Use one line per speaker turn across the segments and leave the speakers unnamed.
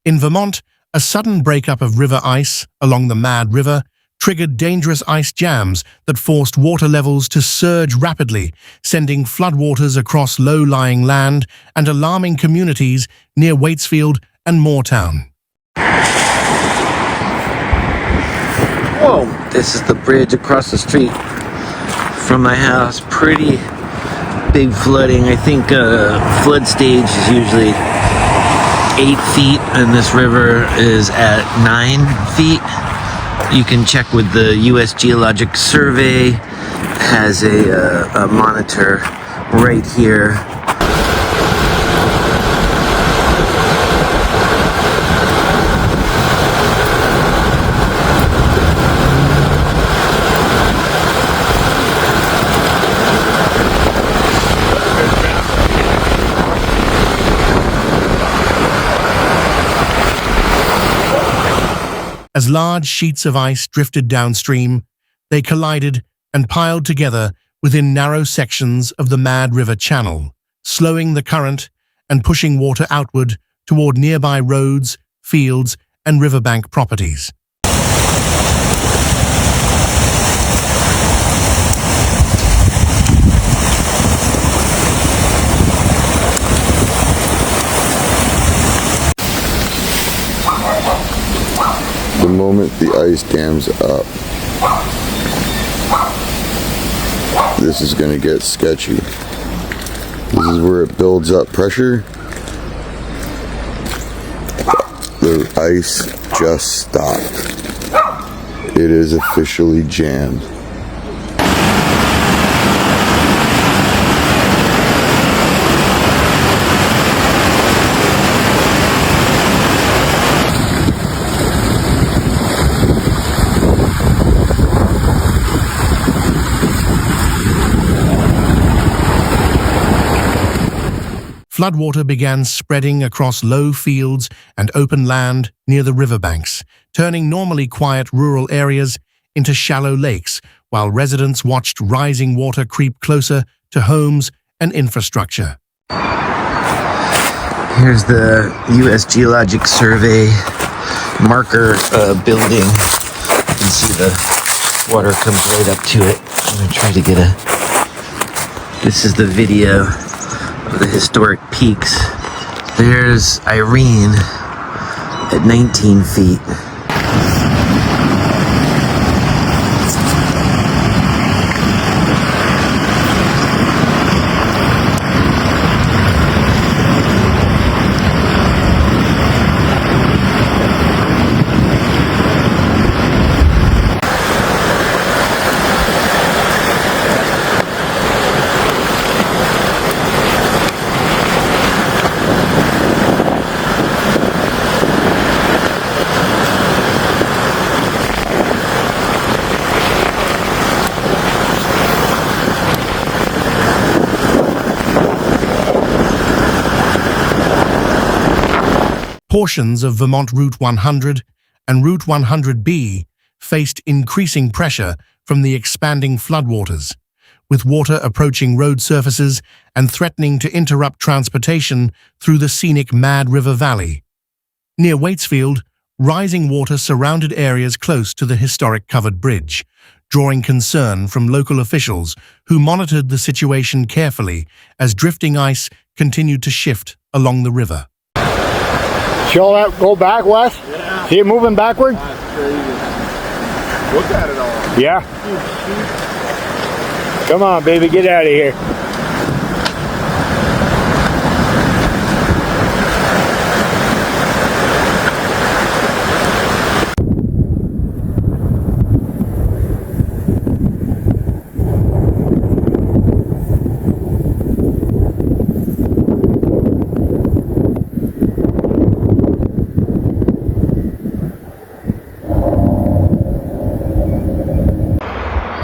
In Vermont, a sudden breakup of river ice along the Mad River triggered dangerous ice jams that forced water levels to surge rapidly, sending floodwaters across low-lying land and alarming communities near Waitsfield and Moretown.
Whoa! This is the bridge across the street from my house. Pretty big flooding. I think flood stage is usually 8 feet, and this river is at 9 feet. You can check with the U.S. Geologic Survey. Has a monitor right here.
As large sheets of ice drifted downstream, they collided and piled together within narrow sections of the Mad River channel, slowing the current and pushing water outward toward nearby roads, fields, and riverbank properties.
The moment the ice dams up, this is going to get sketchy. This is where it builds up pressure. The ice just stopped. It is officially jammed.
Floodwater began spreading across low fields and open land near the riverbanks, turning normally quiet rural areas into shallow lakes, while residents watched rising water creep closer to homes and infrastructure.
Here's the U.S. Geologic Survey marker building. You can see the water comes right up to it. I'm going to try to get This is the video of the historic peaks. There's Irene at 19 feet.
Portions of Vermont Route 100 and Route 100B faced increasing pressure from the expanding floodwaters, with water approaching road surfaces and threatening to interrupt transportation through the scenic Mad River Valley. Near Waitsfield, rising water surrounded areas close to the historic covered bridge, drawing concern from local officials who monitored the situation carefully as drifting ice continued to shift along the river.
Show that go back, Wes?
Yeah.
See it moving backward?
That's crazy. Look at it all.
Yeah. Come on, baby, get out of here.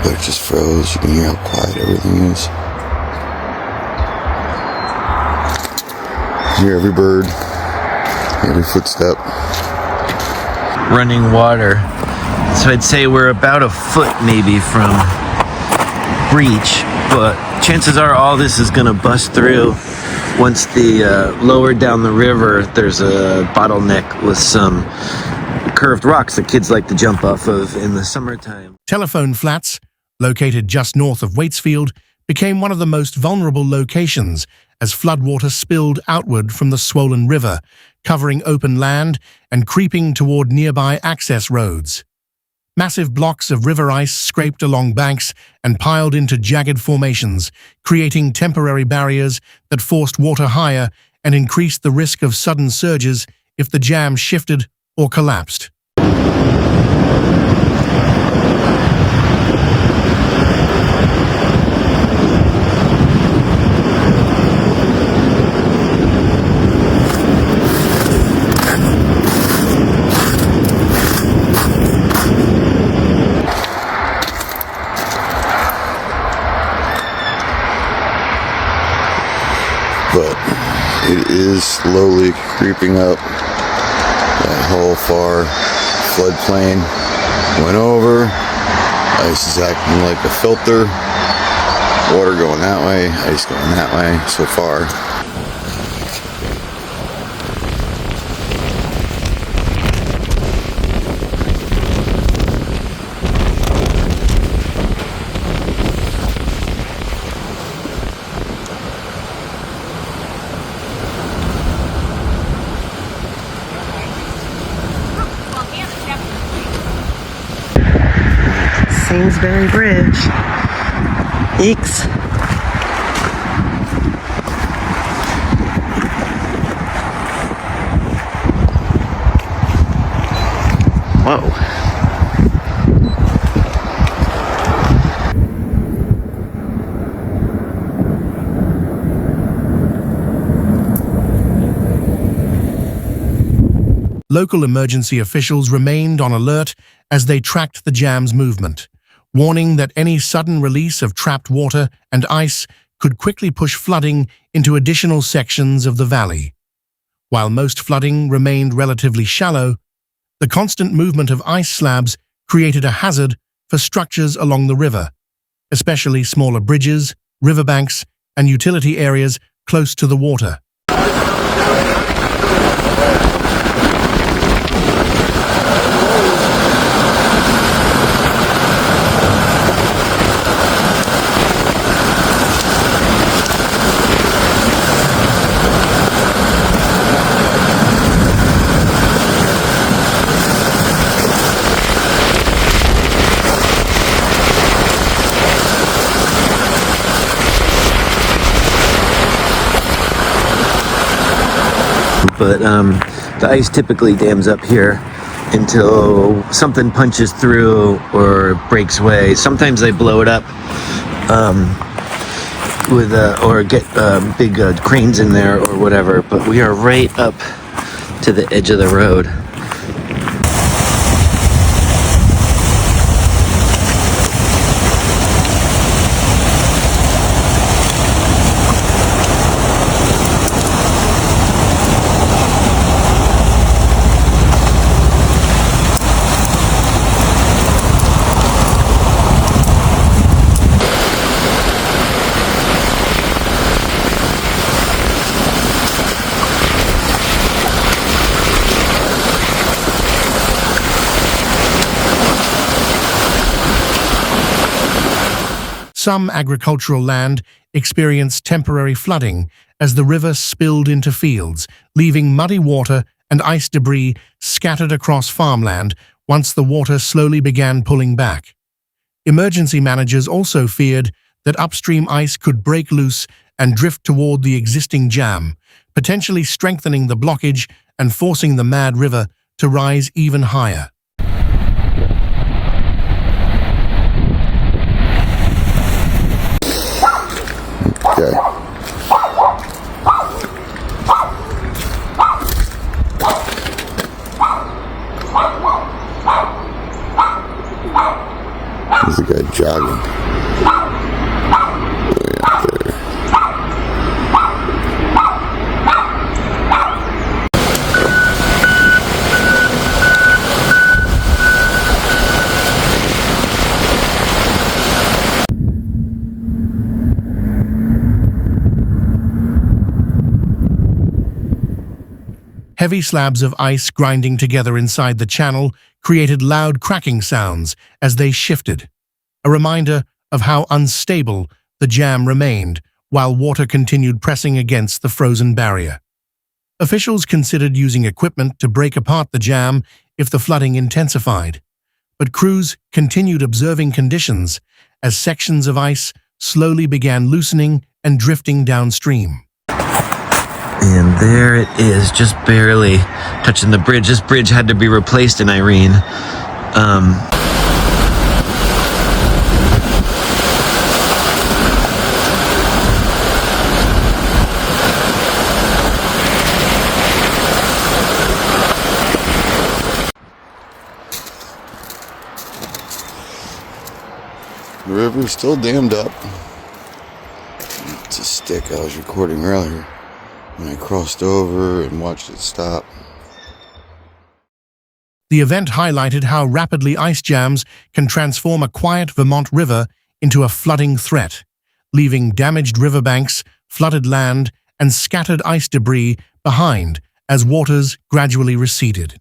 It just froze. You can hear how quiet everything is. You hear every bird, every footstep.
Running water. So I'd say we're about a foot maybe from breach, but chances are all this is gonna bust through once the lower down the river, there's a bottleneck with some curved rocks that kids like to jump off of in the summertime.
Telephone Flats, located just north of Waitsfield, became one of the most vulnerable locations as floodwater spilled outward from the swollen river, covering open land and creeping toward nearby access roads. Massive blocks of river ice scraped along banks and piled into jagged formations, creating temporary barriers that forced water higher and increased the risk of sudden surges if the jam shifted or collapsed.
But it is slowly creeping up. That whole far floodplain went over. Ice is acting like a filter. Water going that way, ice going that way so far.
Sainsbury Bridge. Eeks. Whoa.
Local emergency officials remained on alert as they tracked the jam's movement, warning that any sudden release of trapped water and ice could quickly push flooding into additional sections of the valley. While most flooding remained relatively shallow, the constant movement of ice slabs created a hazard for structures along the river, especially smaller bridges, riverbanks, and utility areas close to the water.
But the ice typically dams up here until something punches through or breaks away. Sometimes they blow it up with or get big cranes in there or whatever. But we are right up to the edge of the road.
Some agricultural land experienced temporary flooding as the river spilled into fields, leaving muddy water and ice debris scattered across farmland once the water slowly began pulling back. Emergency managers also feared that upstream ice could break loose and drift toward the existing jam, potentially strengthening the blockage and forcing the Mad River to rise even higher.
Okay. There's a guy jogging. Way up there.
Heavy slabs of ice grinding together inside the channel created loud cracking sounds as they shifted, a reminder of how unstable the jam remained while water continued pressing against the frozen barrier. Officials considered using equipment to break apart the jam if the flooding intensified, but crews continued observing conditions as sections of ice slowly began loosening and drifting downstream.
And there it is, just barely touching the bridge. This bridge had to be replaced in Irene.
The river's still dammed up. It's a stick I was recording earlier, and I crossed over and watched it stop.
The event highlighted how rapidly ice jams can transform a quiet Vermont river into a flooding threat, leaving damaged riverbanks, flooded land, and scattered ice debris behind as waters gradually receded.